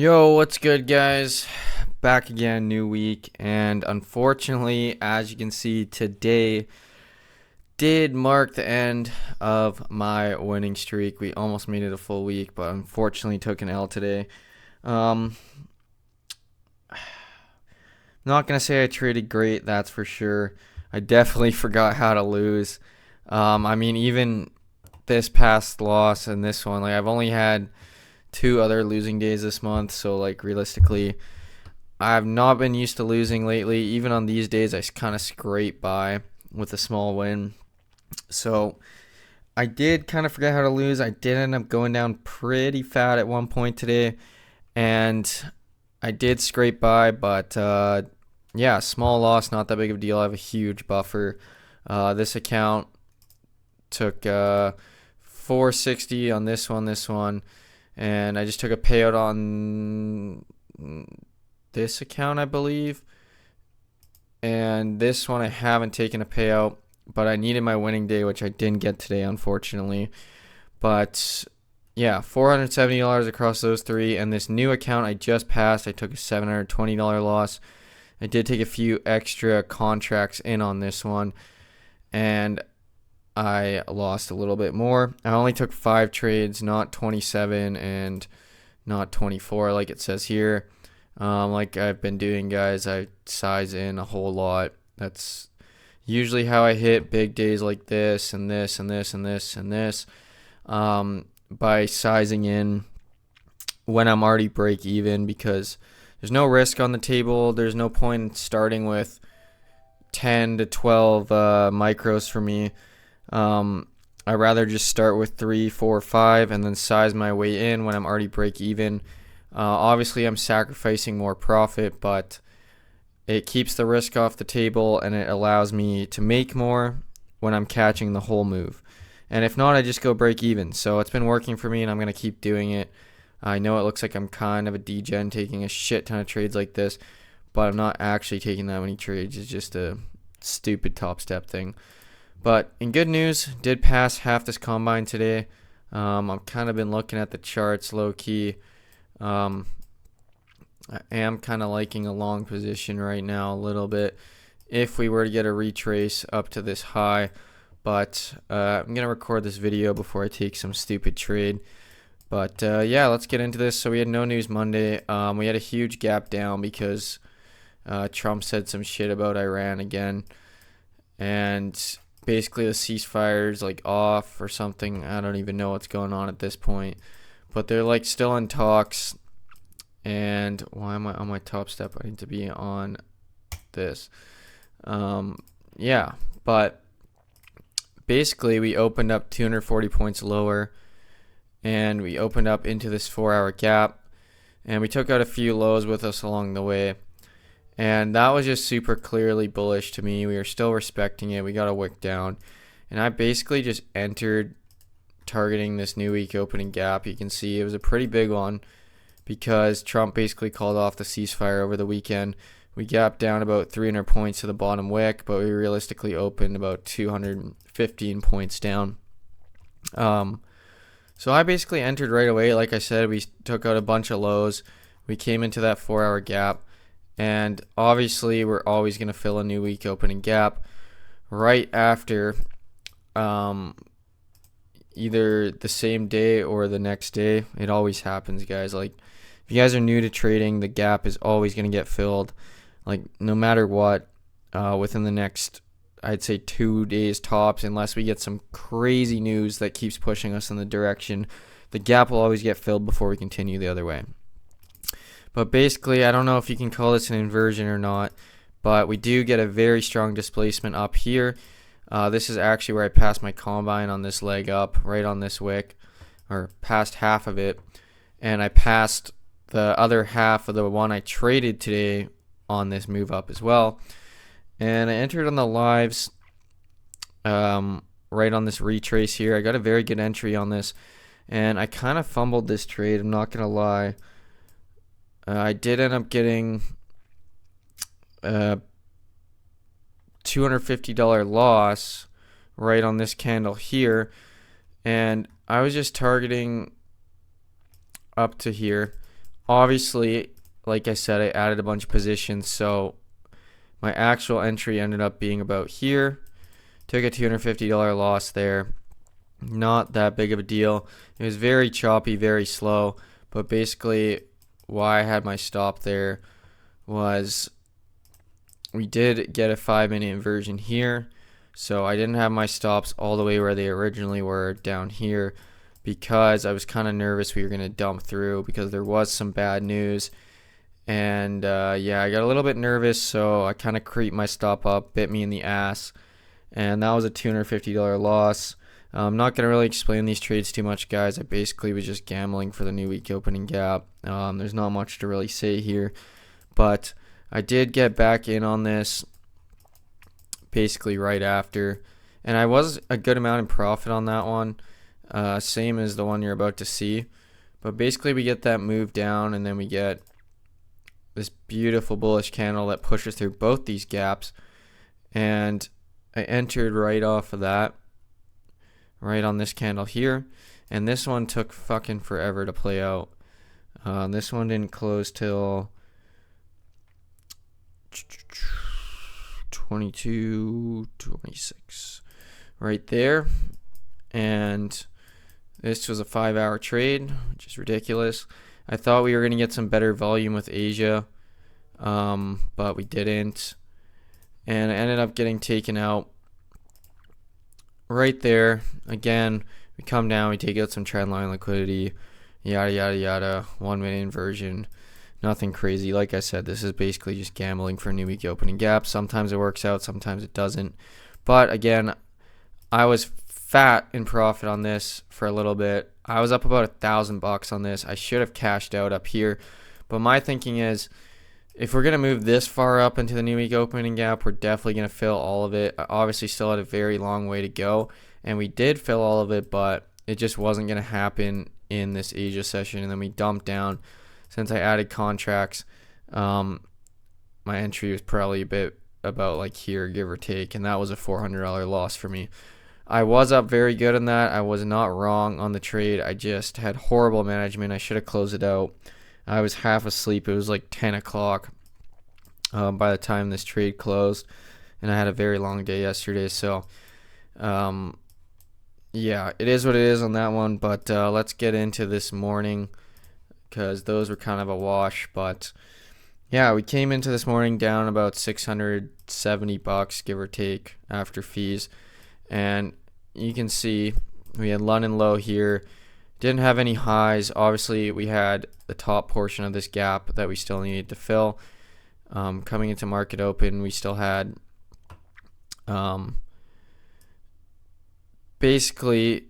Yo, what's good, guys? Back again, new week, and unfortunately, as you can see, today did mark the end of my winning streak. We almost made it a full week, but unfortunately took an L today. Um, Not gonna say I traded great, that's for sure. I definitely forgot how to lose. Even this past loss and this one, like I've only had two other losing days this month, so like realistically, I've not been used to losing lately. Even on these days, I kind of scrape by with a small win. So I did kind of forget how to lose. I did end up going down pretty fat at one point today, and I did scrape by, but yeah, small loss, not that big of a deal. I have a huge buffer. This account took 460 on this one, and I just took a payout on this account, I believe. And this one I haven't taken a payout, but I needed my winning day, which I didn't get today, unfortunately. But yeah, $470 across those three. And this new account I just passed, I took a $720 loss. I did take a few extra contracts in on this one, and I lost a little bit more. I only took 5 trades, not 27 and not 24 like it says here. Like I've been doing, guys, I size in a whole lot. That's usually how I hit big days like this and this and this and this and this, by sizing in when I'm already break even, because there's no risk on the table. There's no point in starting with 10 to 12 micros for me. I'd rather just start with 3, 4, 5 and then size my way in when I'm already break even. Obviously, I'm sacrificing more profit, but it keeps the risk off the table and it allows me to make more when I'm catching the whole move. And if not, I just go break even. So it's been working for me and I'm going to keep doing it. I know it looks like I'm kind of a degen taking a shit ton of trades like this, but I'm not actually taking that many trades. It's just a stupid top step thing. But in good news, did pass half this combine today. I've kind of been looking at the charts low key. I am kind of liking a long position right now a little bit if we were to get a retrace up to this high. But I'm going to record this video before I take some stupid trade. But yeah, let's get into this. So we had no news Monday. We had a huge gap down because Trump said some shit about Iran again. And basically the ceasefire's like off or something. I don't even know what's going on at this point. But they're like still in talks. And why am I on my top step? I need to be on this. Yeah, but basically we opened up 240 points lower, and we opened up into this 4-hour gap, and we took out a few lows with us along the way. And that was just super clearly bullish to me. We were still respecting it. We got a wick down. And I basically just entered targeting this new week opening gap. You can see it was a pretty big one because Trump basically called off the ceasefire over the weekend. We gapped down about 300 points to the bottom wick, but we realistically opened about 215 points down. So I basically entered right away. Like I said, we took out a bunch of lows. We came into that 4-hour gap. And obviously, we're always going to fill a new week opening gap right after either the same day or the next day. It always happens, guys. Like, if you guys are new to trading, the gap is always going to get filled. Like, no matter what, within the next, I'd say 2 days tops, unless we get some crazy news that keeps pushing us in the direction, the gap will always get filled before we continue the other way. But basically, I don't know if you can call this an inversion or not, but we do get a very strong displacement up here. This is actually where I passed my combine on this leg up, right on this wick, or past half of it. And I passed the other half of the one I traded today on this move up as well. And I entered on the lives right on this retrace here. I got a very good entry on this, and I kind of fumbled this trade, I'm not going to lie. I did end up getting a $250 loss right on this candle here, and I was just targeting up to here obviously, like I said, I added a bunch of positions, so my actual entry ended up being about here. Took a $250 loss there. Not that big of a deal. It was very choppy, very slow, but basically why I had my stop there was we did get a 5-minute inversion here, so I didn't have my stops all the way where they originally were down here because I was kind of nervous we were going to dump through because there was some bad news. And yeah, I got a little bit nervous, so I kind of creeped my stop up, bit me in the ass, and that was a $250 loss. I'm not going to really explain these trades too much, guys. I basically was just gambling for the new week opening gap. There's not much to really say here, but I did get back in on this basically right after, and I was a good amount in profit on that one, same as the one you're about to see. But basically we get that move down, and then we get this beautiful bullish candle that pushes through both these gaps, and I entered right off of that, right on this candle here, and this one took fucking forever to play out. This one didn't close till 22:26 right there, and this was a 5-hour trade, which is ridiculous. I thought we were going to get some better volume with Asia, but we didn't, and I ended up getting taken out right there. Again, we come down, we take out some trendline liquidity, yada yada yada, 1-minute inversion, nothing crazy. Like I said, this is basically just gambling for a new week opening gap. Sometimes it works out, sometimes it doesn't. But again, I was fat in profit on this for a little bit. I was up about $1,000 on this. I should have cashed out up here, but my thinking is, if we're going to move this far up into the new week opening gap, we're definitely going to fill all of it. I obviously still had a very long way to go, and we did fill all of it, but it just wasn't going to happen in this Asia session. And then we dumped down. Since I added contracts, my entry was probably a bit about like here, give or take, and that was a $400 loss for me. I was up very good in that. I was not wrong on the trade. I just had horrible management. I should have closed it out. I was half asleep. It was like 10 o'clock by the time this trade closed, and I had a very long day yesterday. So, yeah, it is what it is on that one. But let's get into this morning, because those were kind of a wash. But yeah, we came into this morning down about $670, give or take, after fees. And you can see we had London low here. Didn't have any highs. Obviously, we had the top portion of this gap that we still needed to fill. Coming into market open, we still had basically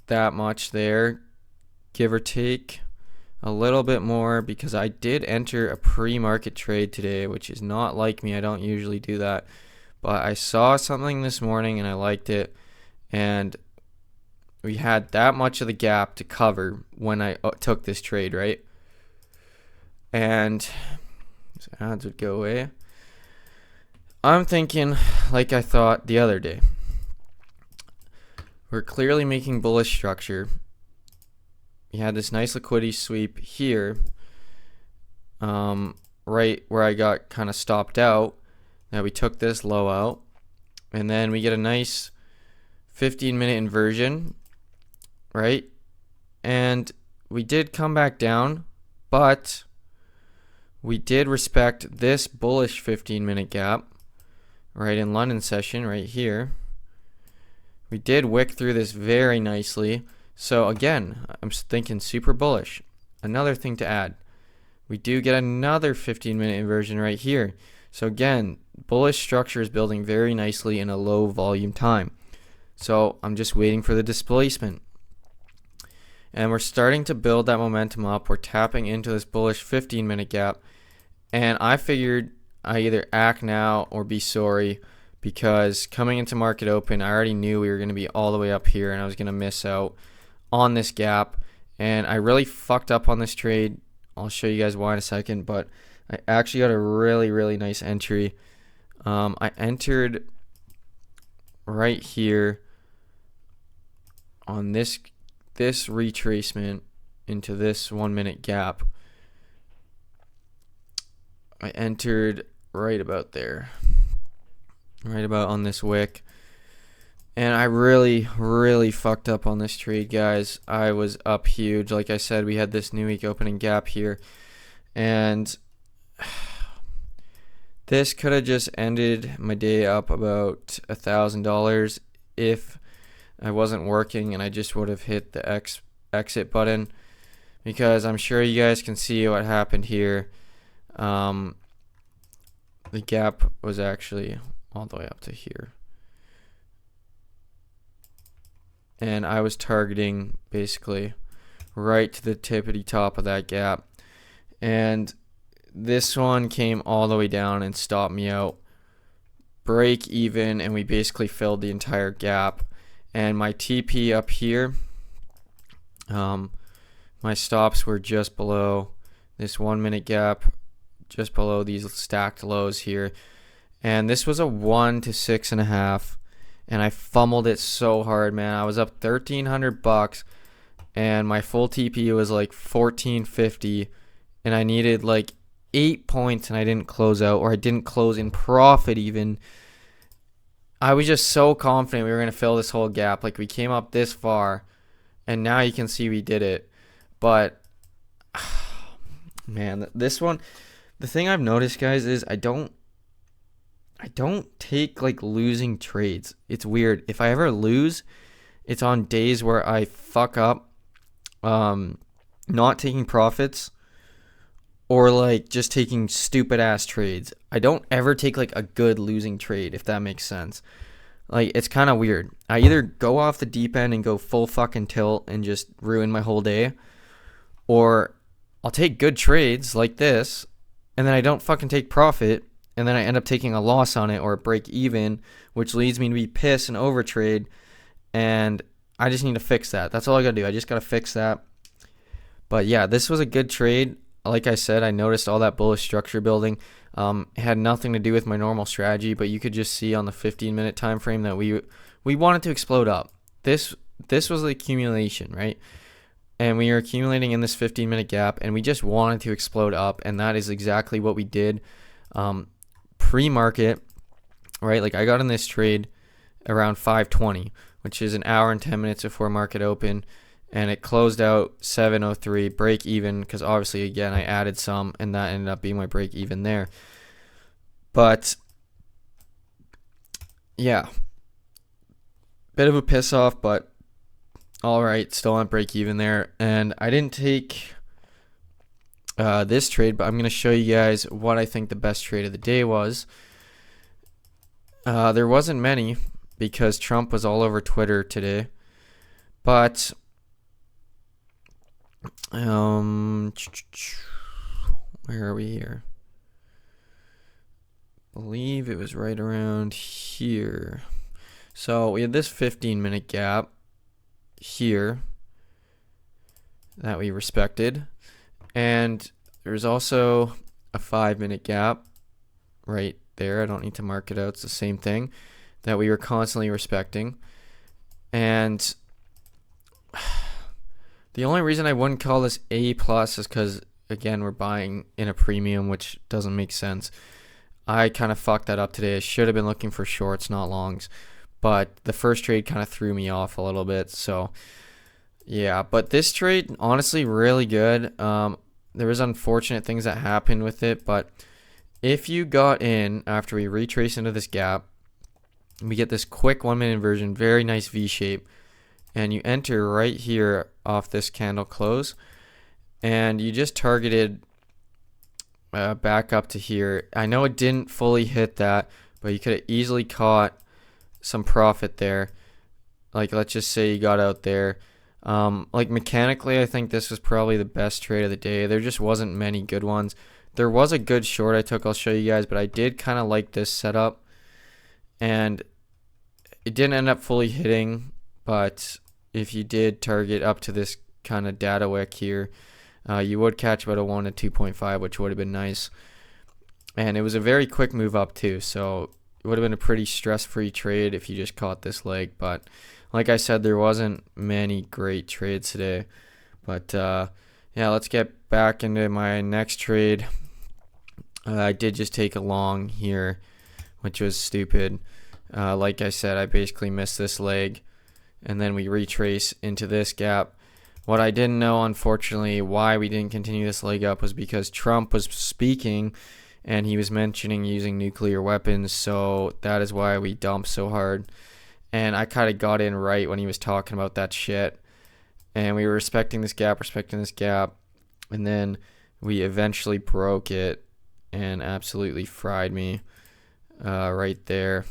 that much there, give or take a little bit more, because I did enter a pre-market trade today, which is not like me. I don't usually do that, but I saw something this morning and I liked it, and we had that much of the gap to cover when I took this trade, right? And these ads would go away. I'm thinking like I thought the other day. We're clearly making bullish structure. We had this nice liquidity sweep here, right where I got kind of stopped out. Now we took this low out, and then we get a nice 15-minute inversion, right? And we did come back down, but we did respect this bullish 15-minute gap, right, in London session right here. We did wick through this very nicely. So again, I'm thinking super bullish. Another thing to add, we do get another 15-minute inversion right here. So again, bullish structure is building very nicely in a low volume time. So I'm just waiting for the displacement. And we're starting to build that momentum up. We're tapping into this bullish 15-minute gap. And I figured I either act now or be sorry, because coming into market open, I already knew we were going to be all the way up here and I was going to miss out on this gap. And I really fucked up on this trade. I'll show you guys why in a second, but I actually got a really, really nice entry. I entered right here on this retracement into this 1 minute gap. I entered right about there, right about on this wick. And I really, really fucked up on this trade, guys. I was up huge. Like I said, we had this new week opening gap here. And this could have just ended my day up about $1,000 if I wasn't working and I just would have hit the exit button. Because I'm sure you guys can see what happened here. The gap was actually all the way up to here. And I was targeting basically right to the tippity top of that gap. And this one came all the way down and stopped me out. Break even, and we basically filled the entire gap. And my TP up here, my stops were just below this 1 minute gap, just below these stacked lows here. And this was a 1 to 6.5. And I fumbled it so hard, man. I was up $1,300 and my full TP was like $1,450, and I needed like 8 points and I didn't close out, or I didn't close in profit even. I was just so confident we were going to fill this whole gap. Like, we came up this far and now you can see we did it. But man, this one, the thing I've noticed, guys, is I don't take like losing trades. It's weird. If I ever lose, it's on days where I fuck up, not taking profits, or like just taking stupid ass trades. I don't ever take like a good losing trade, if that makes sense. Like, it's kind of weird. I either go off the deep end and go full fucking tilt and just ruin my whole day, or I'll take good trades like this and then I don't fucking take profit, and then I end up taking a loss on it or a break even, which leads me to be pissed and overtrade. And I just need to fix that. That's all I gotta do. I just gotta fix that. But yeah, this was a good trade. Like I said, I noticed all that bullish structure building. It had nothing to do with my normal strategy, but you could just see on the 15-minute time frame that we wanted to explode up. This was the accumulation, right? And we were accumulating in this 15-minute gap, and we just wanted to explode up, and that is exactly what we did. Pre-market, right? Like, I got in this trade around 5:20, which is an hour and 10 minutes before market open, and it closed out 7:03, break even, because obviously, again, I added some, and that ended up being my break even there. But yeah, bit of a piss off, but all right, still on break even there. And I didn't take this trade, but I'm going to show you guys what I think the best trade of the day was. There wasn't many because Trump was all over Twitter today, but where are we here? I believe it was right around here. So we had this 15-minute gap here that we respected, and there's also a 5-minute gap right there. I don't need to mark it out. It's the same thing that we were constantly respecting. And the only reason I wouldn't call this A plus is because, again, we're buying in a premium, which doesn't make sense. I kind of fucked that up today. I should have been looking for shorts, not longs. But the first trade kind of threw me off a little bit. So, yeah. But this trade, honestly, really good. There was unfortunate things that happened with it. But if you got in after we retrace into this gap, we get this quick 1-minute inversion, very nice V shape. And you enter right here off this candle close. And you just targeted back up to here. I know it didn't fully hit that, but you could have easily caught some profit there. Like, let's just say you got out there. Like, mechanically, I think this was probably the best trade of the day. There just wasn't many good ones. There was a good short I took, I'll show you guys, but I did kind of like this setup. And it didn't end up fully hitting, but if you did target up to this kind of data wick here, you would catch about a 1 to 2.5, which would have been nice. And it was a very quick move up too, so it would have been a pretty stress-free trade if you just caught this leg. But like I said, there wasn't many great trades today. But yeah, let's get back into my next trade. I did just take a long here, which was stupid. Like I said, I basically missed this leg, and then we retrace into this gap. What I didn't know, unfortunately, why we didn't continue this leg up was because Trump was speaking and he was mentioning using nuclear weapons, so that is why we dumped so hard. And I kind of got in right when he was talking about that shit, and we were respecting this gap, and then we eventually broke it and absolutely fried me right there.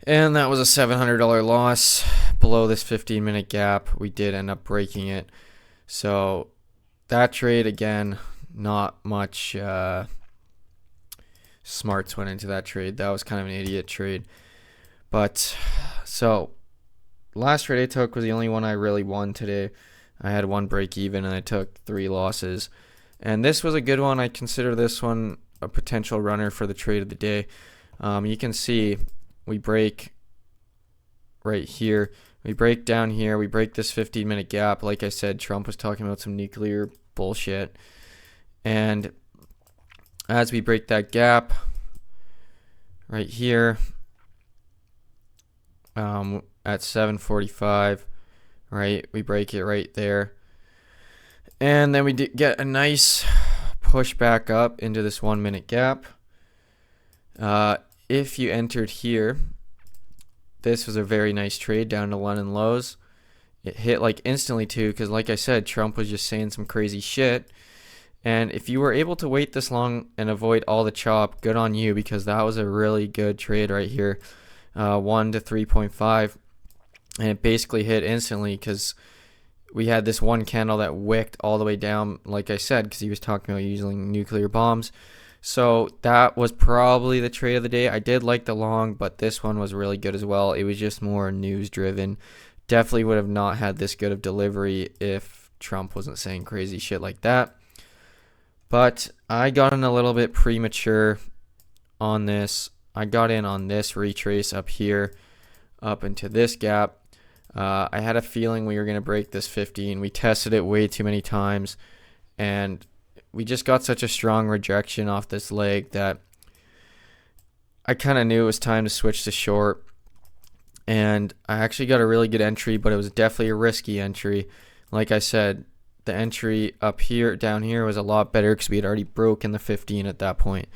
And that was a $700 loss below this 15-minute gap. We did end up breaking it. So that trade, again, not much smarts went into that trade. That was kind of an idiot trade. But so last trade I took was the only one I really won today. I had one break even and I took 3 losses. And this was a good one. I consider this one a potential runner for the trade of the day. You can see we break right here. We break down here. We break this 15-minute gap. Like I said, Trump was talking about some nuclear bullshit. And as we break that gap right here at 7:45, right, we break it right there. And then we get a nice push back up into this 1-minute gap. If you entered here, this was a very nice trade down to London lows. It hit like instantly too, because like I said, Trump was just saying some crazy shit. And if you were able to wait this long and avoid all the chop, good on you, because that was a really good trade right here. 1 to 3.5, and it basically hit instantly because we had this one candle that wicked all the way down, like I said, because he was talking about using nuclear bombs. So that was probably the trade of the day. I did like the long, but this one was really good as well. It was just more news driven. Definitely would have not had this good of delivery if Trump wasn't saying crazy shit like that. But I got in a little bit premature on this. I got in on this retrace up here, up into this gap. I had a feeling we were going to break this 15. We tested it way too many times, and we just got such a strong rejection off this leg that I kind of knew it was time to switch to short. And I actually got a really good entry, but it was definitely a risky entry. Like I said, the entry up here, down here was a lot better because we had already broken the 15 at that point.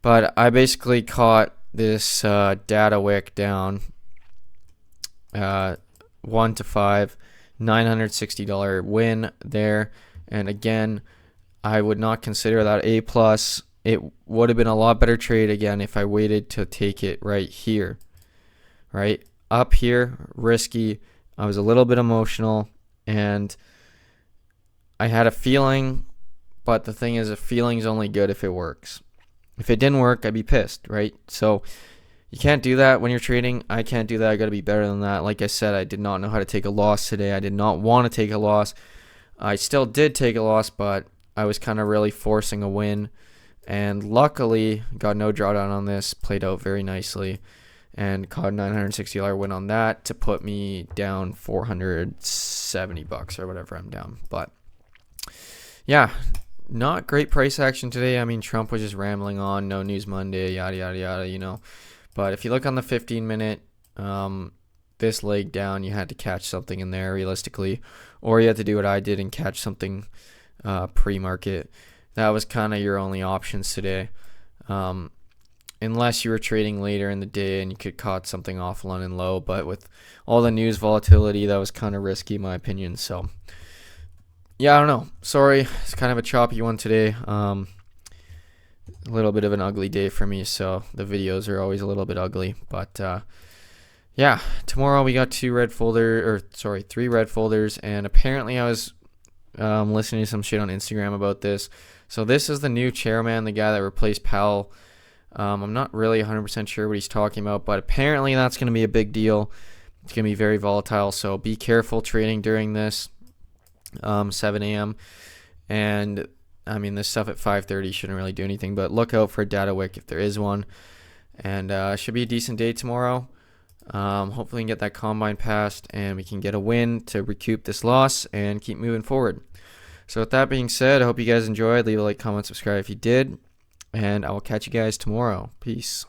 But I basically caught this data wick down 1 to 5, $960 win there. And again, I would not consider that A plus. It would have been a lot better trade again if I waited to take it right here. Right up here, risky. I was a little bit emotional, and I had a feeling, but the thing is, a feeling's only good if it works. If it didn't work, I'd be pissed, right? So you can't do that when you're trading. I can't do that. I got to be better than that. Like I said, I did not know how to take a loss today. I did not want to take a loss. I still did take a loss, but I was kind of really forcing a win. And luckily, got no drawdown on this. Played out very nicely. And caught a $960 win on that to put me down $470 or whatever I'm down. But yeah, not great price action today. I mean, Trump was just rambling on, no news Monday, yada, yada, yada, you know. But if you look on the 15-minute, this leg down, you had to catch something in there realistically. Or you had to do what I did and catch something pre-market. That was kind of your only options today. Unless you were trading later in the day and you could caught something off London low. But with all the news volatility, that was kind of risky in my opinion. So yeah, I don't know. Sorry, it's kind of a choppy one today. A little bit of an ugly day for me, so the videos are always a little bit ugly. But yeah, tomorrow we got 3 red folders, and apparently I was listening to some shit on Instagram about this. So this is the new chairman, the guy that replaced Powell. I'm not really 100% sure what he's talking about, but apparently that's going to be a big deal. It's going to be very volatile, so be careful trading during this 7 a.m. And I mean, this stuff at 5:30 shouldn't really do anything, but look out for a data wick if there is one. And it should be a decent day tomorrow. Hopefully we can get that combine passed and we can get a win to recoup this loss and keep moving forward. So with that being said, I hope you guys enjoyed. Leave a like, comment, subscribe if you did, and I will catch you guys tomorrow. Peace.